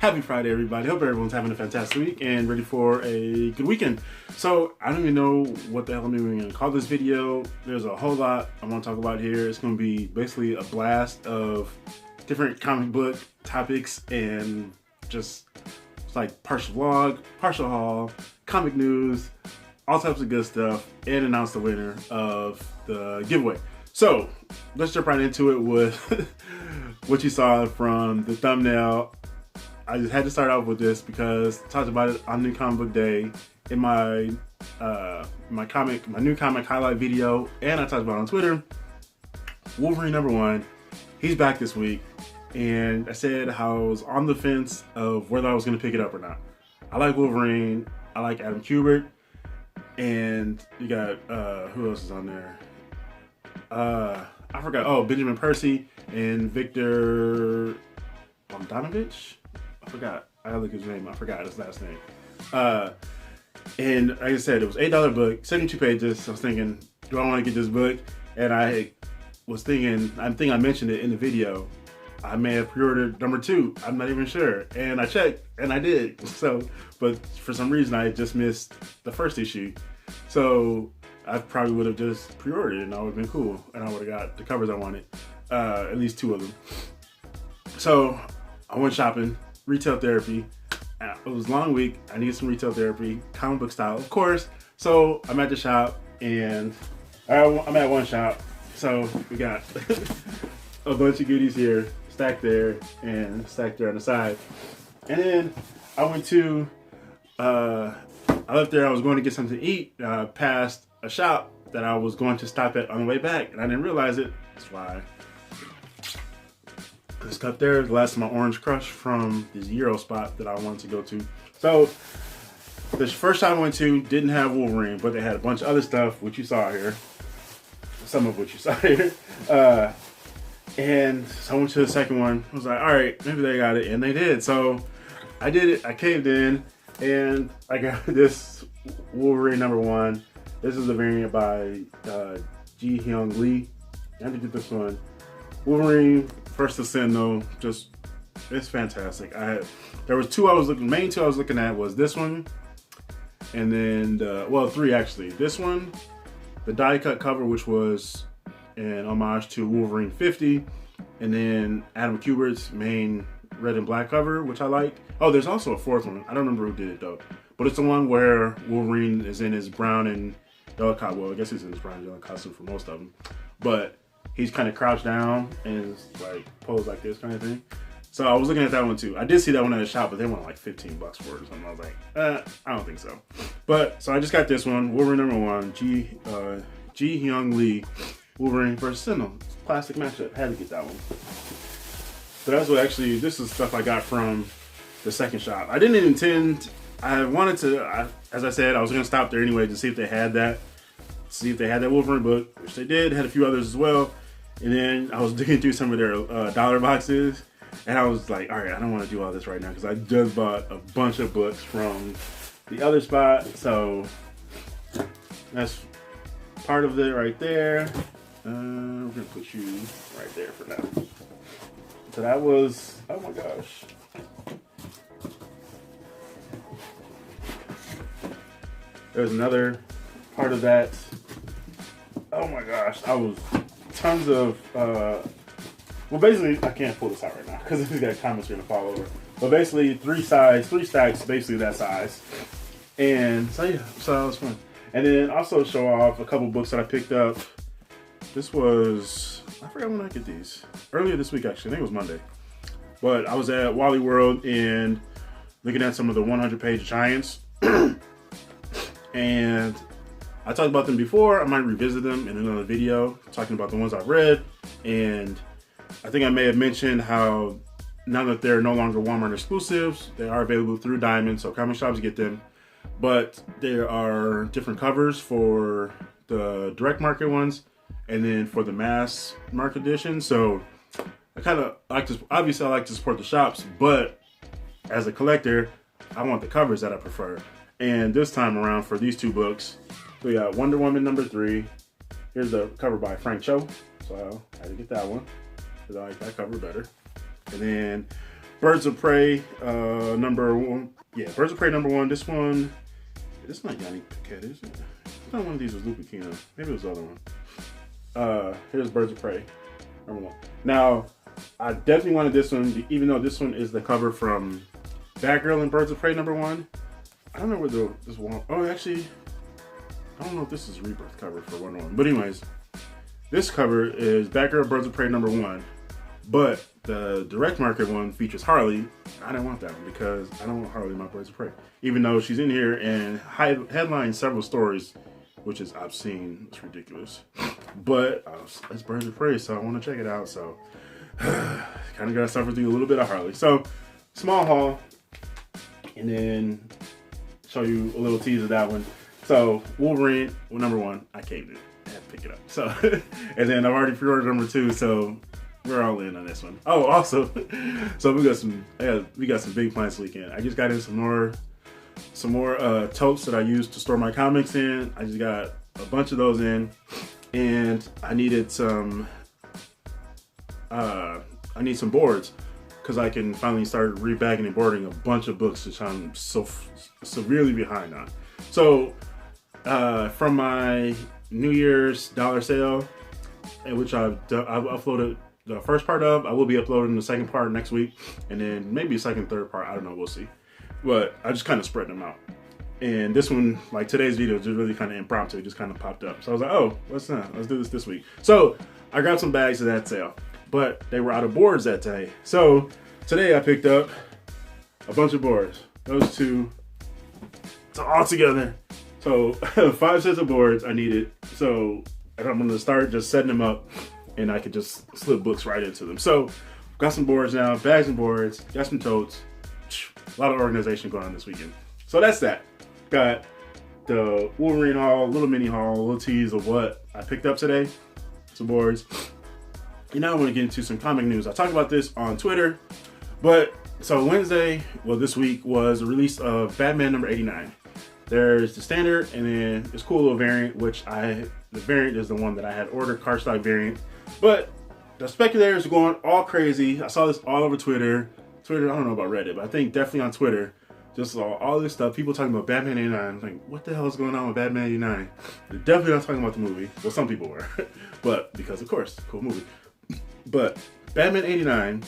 Happy Friday, everybody. Hope everyone's having a fantastic week and ready for a good weekend. So, I don't even know what the hell I'm even going to call this video. There's a whole lot I want to talk about here. It's going to be basically a blast of different comic book topics and just it's like partial vlog, partial haul, comic news, all types of good stuff, and announce the winner of the giveaway. So, let's jump right into it with what you saw from the thumbnail. I just had to start off with this because I talked about it on New Comic Book Day in my new comic highlight video, and I talked about it on Twitter. Wolverine #1, he's back this week, and I said how I was on the fence of whether I was going to pick it up or not. I like Wolverine, I like Adam Kubert, and you got who else is on there? I forgot. Oh, Benjamin Percy and Victor Bogdanovich. I forgot. I gotta look his name. I forgot his last name. And like I said, it was $8 book, 72 pages. I was thinking, do I want to get this book? And I was thinking, I think I mentioned it in the video. I may have pre-ordered #2. I'm not even sure. And I checked, and I did. So, but for some reason, I just missed the first issue. So I probably would have just pre-ordered it, and I would have been cool, and I would have got the covers I wanted, at least 2 of them. So I went shopping. Retail therapy. It was a long week. I needed some retail therapy, comic book style, of course. So I'm at the shop, and I'm at one shop. So we got a bunch of goodies here, stacked there, and stacked there on the side. And then I went to, I left there. I was going to get something to eat past a shop that I was going to stop at on the way back, and I didn't realize it. That's why. This stuff there is the last of my Orange Crush from this Euro spot that I wanted to go to. So, the first shop I went to didn't have Wolverine, but they had a bunch of other stuff, which you saw here. Some of which you saw here. And so I went to the second one. I was like, all right, maybe they got it. And they did. So, I did it. I caved in. And I got this Wolverine #1. This is the variant by Ji-Hyung Lee. I had to get this one. Wolverine First Ascend, though, just it's fantastic. There was main two I was looking at was this one, and then 3 actually. This one, the die cut cover, which was an homage to Wolverine 50, and then Adam Kubert's main red and black cover, which I liked. Oh, there's also a 4th one. I don't remember who did it though, but it's the one where Wolverine is in his brown and yellow costume. Well, I guess he's in his brown and yellow costume for most of them, but he's kind of crouched down and is like posed like this kind of thing. So I was looking at that one too. I did see that one at the shop, but they went like $15 for it or something. I was like, I don't think so. But so I just got this one, Wolverine #1, Ji-Hyung Lee, Wolverine vs. Sentinel. Classic matchup. Had to get that one. So that's what actually, this is stuff I got from the second shop. I didn't intend, I wanted to, as I said, I was going to stop there anyway to see if they had that. See if they had that Wolverine book, which they did. Had a few others as well. And then I was digging through some of their dollar boxes, and I was like, all right, I don't want to do all this right now because I just bought a bunch of books from the other spot. So that's part of it right there. We're gonna put you right there for now. So that was, oh my gosh. There's another part of that. Oh my gosh, I was tons of, well basically, I can't pull this out right now because this got comments are gonna fall over. But basically 3 stacks, basically that size. And so yeah, so that was fun. And then also show off a couple books that I picked up. This was, I forgot when I get these. Earlier this week actually, I think it was Monday. But I was at Wally World and looking at some of the 100-page giants. And I talked about them before. I might revisit them in another video, talking about the ones I've read. And I think I may have mentioned how now that they're no longer Walmart exclusives, they are available through Diamond, so comic shops get them. But there are different covers for the direct market ones, and then for the mass market edition. So I kind of like to, obviously I like to support the shops, but as a collector, I want the covers that I prefer. And this time around for these 2 books, we got Wonder Woman #3. Here's the cover by Frank Cho. So I had to get that one because I like that cover better. And then Birds of Prey number 1. Yeah, Birds of Prey number 1. This one, it's not Yanni Paquette, is it? I thought one of these was Luca Kino. Maybe it was the other one. Here's Birds of Prey number 1. Now, I definitely wanted this one, even though this one is the cover from Batgirl and Birds of Prey number 1. I don't know where this one. Oh, actually, I don't know if this is Rebirth cover for Wonder Woman. But anyways, this cover is Batgirl Birds of Prey number 1. But the direct market one features Harley. I didn't want that one because I don't want Harley in my Birds of Prey. Even though she's in here and headlines several stories, which is obscene. It's ridiculous. But it's Birds of Prey, so I want to check it out. So kind of got to suffer through a little bit of Harley. So small haul. And then show you a little tease of that one. So Wolverine, number 1, I caved it. I had to pick it up. So, and then I've already pre-ordered number 2, so we're all in on this one. Oh, also, so we got some big plans this weekend. I just got in some more totes that I use to store my comics in. I just got a bunch of those in, and I needed some. I need some boards, because I can finally start rebagging and boarding a bunch of books, which I'm so severely behind on. So, from my New Year's dollar sale, in which I've uploaded the first part of, I will be uploading the second part next week, and then maybe a second, third part. I don't know. We'll see. But I just kind of spread them out. And this one, like today's video, just really kind of impromptu. It just kind of popped up. So I was like, oh, let's do this week. So I grabbed some bags of that sale, but they were out of boards that day. So today I picked up a bunch of boards. Those two, so all together. So 5 sets of boards I needed. So I'm going to start just setting them up, and I could just slip books right into them. So got some boards now, bags and boards, got some totes. A lot of organization going on this weekend. So that's that. Got the Wolverine haul, little mini haul, a little tease of what I picked up today. Some boards. And now I want to get into some comic news. I talked about this on Twitter, but so Wednesday, well, this week was the release of Batman number 89. There's the standard, and then this cool little variant, which the variant is the one that I had ordered, cardstock variant. But the speculators are going all crazy. I saw this all over Twitter. I don't know about Reddit, but I think definitely on Twitter. Just saw all this stuff. People talking about Batman 89. I'm like, what the hell is going on with Batman 89? They're definitely not talking about the movie. Well, some people were. But because, of course, cool movie. But Batman 89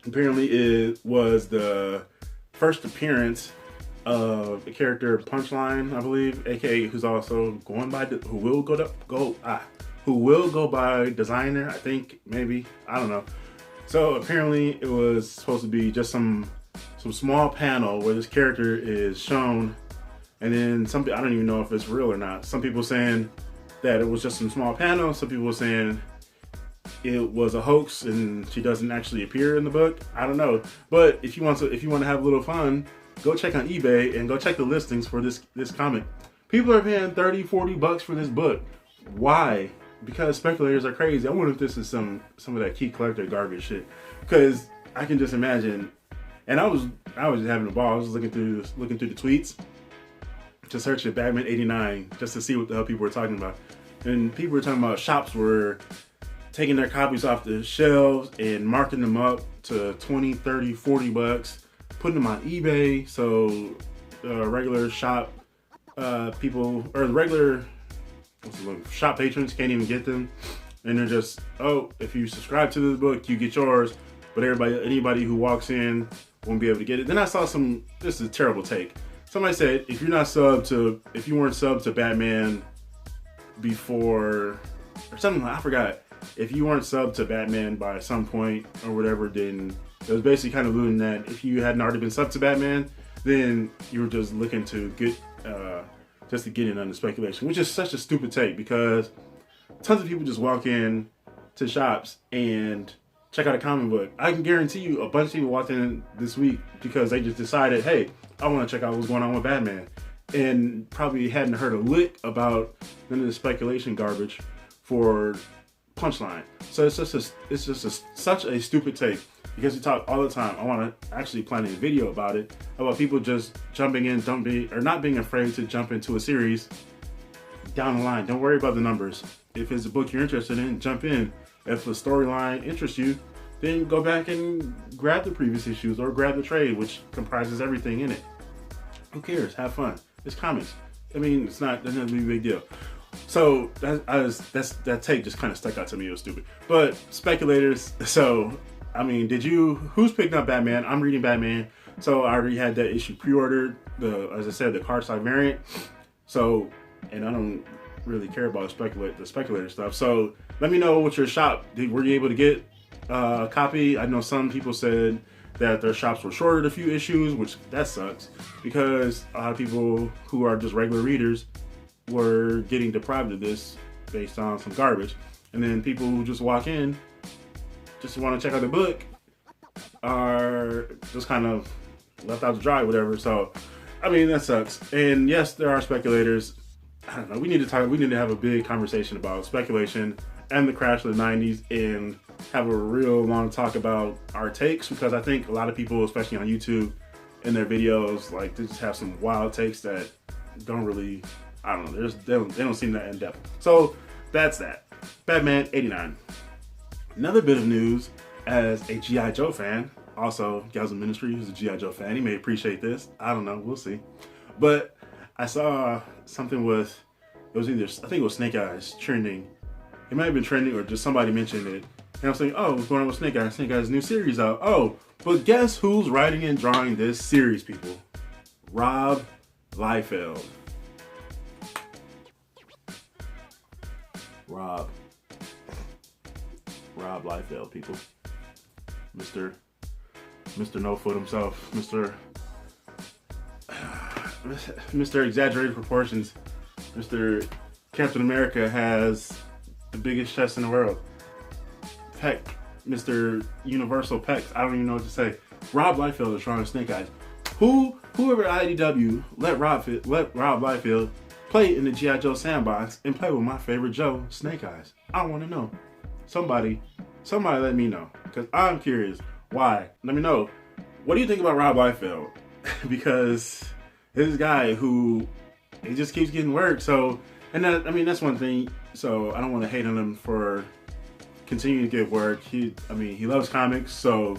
apparently was the first appearance of the character Punchline, I believe, aka who's also going by who will go by Designer, I think, maybe, I don't know. So apparently it was supposed to be just some small panel where this character is shown, and then I don't even know if it's real or not. Some people saying that it was just some small panel. Some people saying it was a hoax and she doesn't actually appear in the book. I don't know. But if you want to have a little fun, go check on eBay and go check the listings for this comic. People are paying $30-$40 for this book. Why? Because speculators are crazy. I wonder if this is some of that key collector garbage shit. Because I can just imagine. And I was just having a ball. I was looking through the tweets to search for Batman 89 just to see what the hell people were talking about. And people were talking about shops were taking their copies off the shelves and marking them up to $20, $30, $40, putting them on eBay. So regular shop people, or the regular shop patrons can't even get them. And they're just, oh, if you subscribe to this book, you get yours. But anybody who walks in won't be able to get it. Then I saw this is a terrible take. Somebody said, if you weren't subbed to Batman before, or something, I forgot. If you weren't subbed to Batman by some point or whatever, then it was basically kind of alluding that if you hadn't already been subbed to Batman, then you were just looking to get in on the speculation, which is such a stupid take, because tons of people just walk in to shops and check out a comic book. I can guarantee you a bunch of people walked in this week because they just decided, hey, I want to check out what's going on with Batman, and probably hadn't heard a lick about none of the speculation garbage for Punchline. So it's just such a stupid take, because we talk all the time. I want to actually plan a video about it, about people just jumping in, or not being afraid to jump into a series down the line. Don't worry about the numbers. If it's a book you're interested in, jump in. If the storyline interests you, then go back and grab the previous issues or grab the trade, which comprises everything in it. Who cares? Have fun. It's comics. I mean, it's not, doesn't have to be a big deal. So that take just kind of stuck out to me. It was stupid. But speculators. So I mean, who's picking up Batman? I'm reading Batman. So I already had that issue pre-ordered. As I said, the cardstock variant. So, and I don't really care about the speculator stuff. So let me know what your shop. Were you able to get a copy? I know some people said that their shops were shorted a few issues, which that sucks because a lot of people who are just regular readers were getting deprived of this based on some garbage. And then people who just walk in, just want to check out the book, are just kind of left out to dry, whatever. So, I mean, that sucks. And yes, there are speculators. I don't know. We need to have a big conversation about speculation and the crash of the 90s and have a real long talk about our takes, because I think a lot of people, especially on YouTube, in their videos, like, they just have some wild takes that don't really, I don't know, they don't seem that in depth. So that's that. Batman 89. Another bit of news, as a G.I. Joe fan, also Gal's Ministry, who's a G.I. Joe fan, he may appreciate this. I don't know, we'll see. But I saw something with, I think it was Snake Eyes trending. It might have been trending or just somebody mentioned it. And I was thinking, oh, what's going on with Snake Eyes? Snake Eyes' new series out. Oh, but guess who's writing and drawing this series, people? Rob Liefeld. Rob Liefeld, people. Mr. No Foot himself. Mr. Exaggerated Proportions. Mr. Captain America has the biggest chest in the world. Peck. Mr. Universal Peck. I don't even know what to say. Rob Liefeld is drawing Snake Eyes. Whoever IDW let Rob Liefeld play in the G.I. Joe sandbox and play with my favorite Joe, Snake Eyes. I want to know. Somebody let me know, because I'm curious. Why? Let me know. What do you think about Rob Liefeld? Because this guy who, he just keeps getting work. So, and that, I mean, that's one thing. So I don't want to hate on him for continuing to get work. He loves comics. So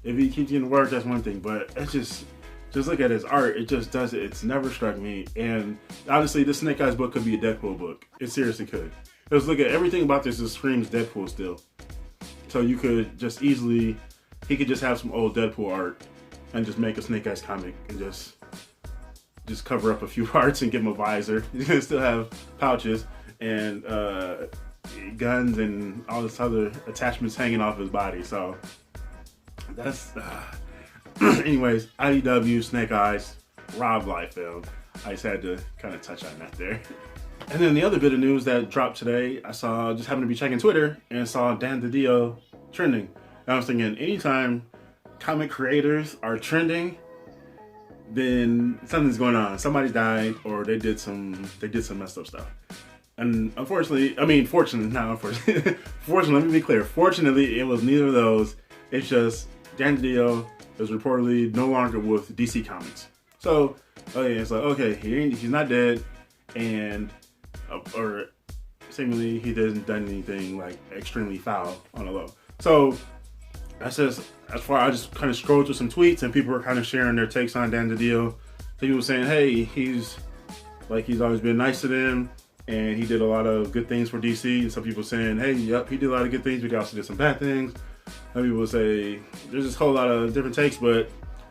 if he keeps getting work, that's one thing. But it's just look at his art. It just does it. It's never struck me. And honestly, this Snake Eyes book could be a Deadpool book. It seriously could. Just look at everything about this. Just screams Deadpool still. So you could just easily, he could just have some old Deadpool art and just make a Snake Eyes comic and just cover up a few parts and give him a visor. He's gonna still have pouches and guns and all this other attachments hanging off his body. So that's anyways, IDW, Snake Eyes, Rob Liefeld. I just had to kind of touch on that there. And then the other bit of news that dropped today, I saw, just happened to be checking Twitter and saw Dan DiDio trending. And I was thinking, anytime comic creators are trending, then something's going on. Somebody died, or they did some messed up stuff. And fortunately, let me be clear. Fortunately, it was neither of those. It's just Dan DiDio is reportedly no longer with DC Comics. So, it's like, okay, he's not dead, and or seemingly he hasn't done anything like extremely foul on the low. So that's just, as far, I just kind of scrolled through some tweets and people were kind of sharing their takes on Dan DiDio. People were saying, hey, he's always been nice to them and he did a lot of good things for DC. And some people saying, hey, yep, he did a lot of good things, but he also did some bad things. Some people say there's just a whole lot of different takes, but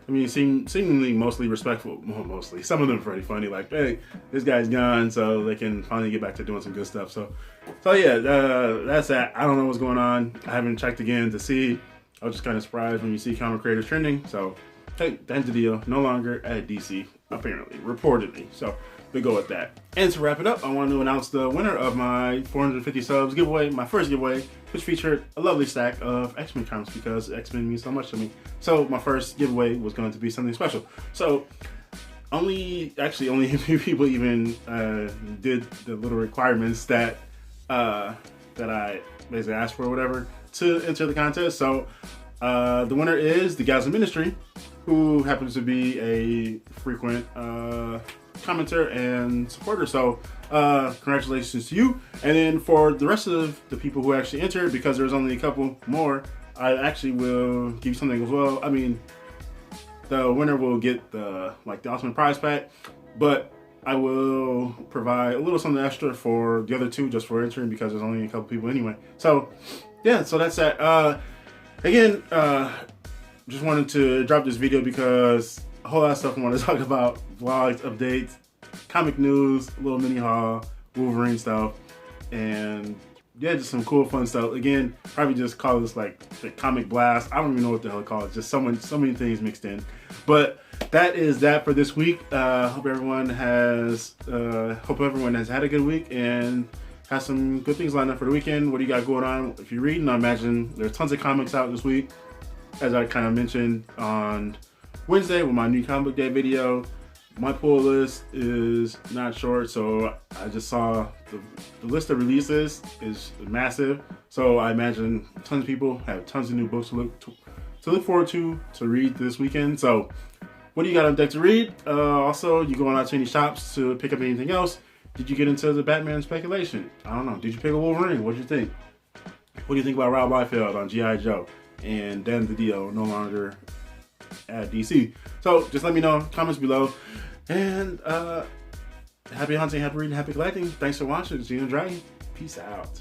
I mean, seemingly mostly respectful. Well, mostly. Some of them are pretty funny, like, hey, this guy's gone, so they can finally get back to doing some good stuff. So yeah, that's that. I don't know what's going on. I haven't checked again to see. I was just kind of surprised when you see comic creators trending. So, hey, Dan DiDio no longer at DC, apparently, reportedly. So we go with that. And to wrap it up, I want to announce the winner of my 450 subs giveaway, my first giveaway, which featured a lovely stack of X-Men comics because X-Men means so much to me. So my first giveaway was going to be something special. So only a few people even did the little requirements that I basically asked for or whatever to enter the contest. So the winner is the Gal's Ministry, who happens to be a frequent commenter and supporter. So congratulations to you. And then for the rest of the people who actually entered, because there's only a couple more, I actually will give you something as well. I mean, the winner will get the ultimate prize pack, but I will provide a little something extra for the other two just for entering because there's only a couple people anyway. So yeah, so that's that. Again, just wanted to drop this video because a whole lot of stuff I want to talk about: vlogs, updates, comic news, a little mini haul, Wolverine stuff, and yeah, just some cool fun stuff. Again, probably just call this like the comic blast. I don't even know what the hell to call it. Just so many things mixed in. But that is that for this week. Hope everyone has had a good week and has some good things lined up for the weekend. What do you got going on? If you're reading, I imagine there's tons of comics out this week. As I kind of mentioned on Wednesday with my new comic book day video, my pull list is not short, so I just saw the list of releases is massive. So I imagine tons of people have tons of new books to look forward to read this weekend. So what do you got on deck to read? Also, you going out to any shops to pick up anything else? Did you get into the Batman speculation? I don't know. Did you pick a Wolverine? What did you think? What do you think about Rob Liefeld on G.I. Joe? And Dan DiDio no longer at DC. So just let me know, comments below. And happy hunting, happy reading, happy collecting. Thanks for watching. GENOTHADRAGON. Peace out.